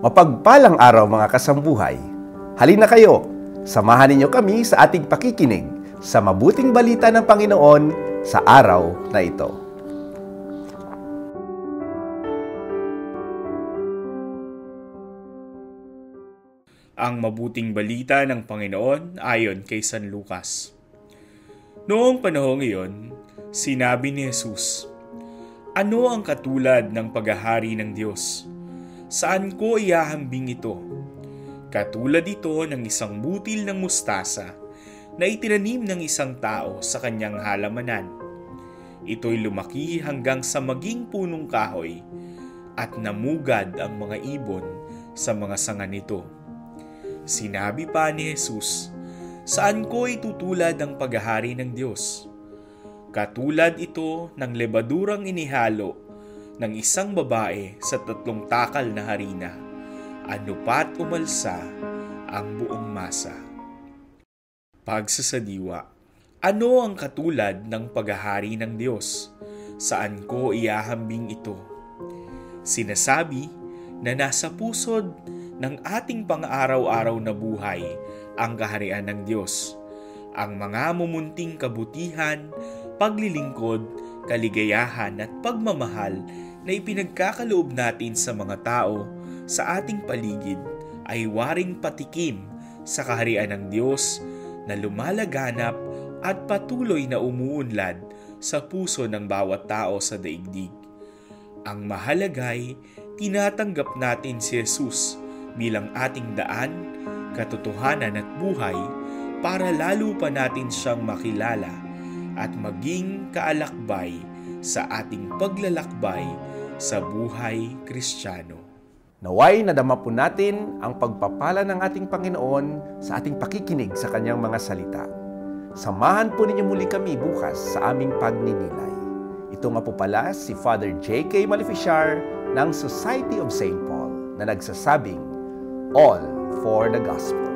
Mapagpalang araw mga kasambuhay. Halina kayo, samahan ninyo kami sa ating pakikinig sa mabuting balita ng Panginoon sa araw na ito. Ang mabuting balita ng Panginoon ayon kay San Lucas. Noong panahong iyon, sinabi ni Jesus, "Ano ang katulad ng paghahari ng Diyos? Saan ko ihahambing ito? Katulad ito ng isang butil ng mustasa na itinanim ng isang tao sa kanyang halamanan. Ito'y lumaki hanggang sa maging punong kahoy at namugad ang mga ibon sa mga sanga nito." Sinabi pa ni Jesus, "Saan ko itutulad ang paghahari ng Diyos? Katulad ito ng lebadurang inihalo ng isang babae sa 3 takal na harina, ano pa't umalsa ang buong masa." Pagsasadiwa. Ano ang katulad ng paghahari ng Diyos? Saan ko ihahambing ito? Sinasabi na nasa pusod ng ating pang-araw-araw na buhay ang kaharian ng Diyos. Ang mga mumunting kabutihan, paglilingkod, kaligayahan at pagmamahal na ipinagkakaloob natin sa mga tao sa ating paligid ay waring patikim sa kaharian ng Diyos na lumalaganap at patuloy na umuunlad sa puso ng bawat tao sa daigdig. Ang mahalagay, tinatanggap natin si Jesus bilang ating daan, katotohanan at buhay para lalo pa natin siyang makilala at maging kaalakbay sa ating paglalakbay sa buhay Kristiyano. Naway nadama po natin ang pagpapala ng ating Panginoon sa ating pakikinig sa Kanyang mga salita. Samahan po ninyo muli kami bukas sa aming pagninilay. Ito nga po pala si Father J.K. Maleficiar ng Society of St. Paul na nagsasabing, "All for the Gospel."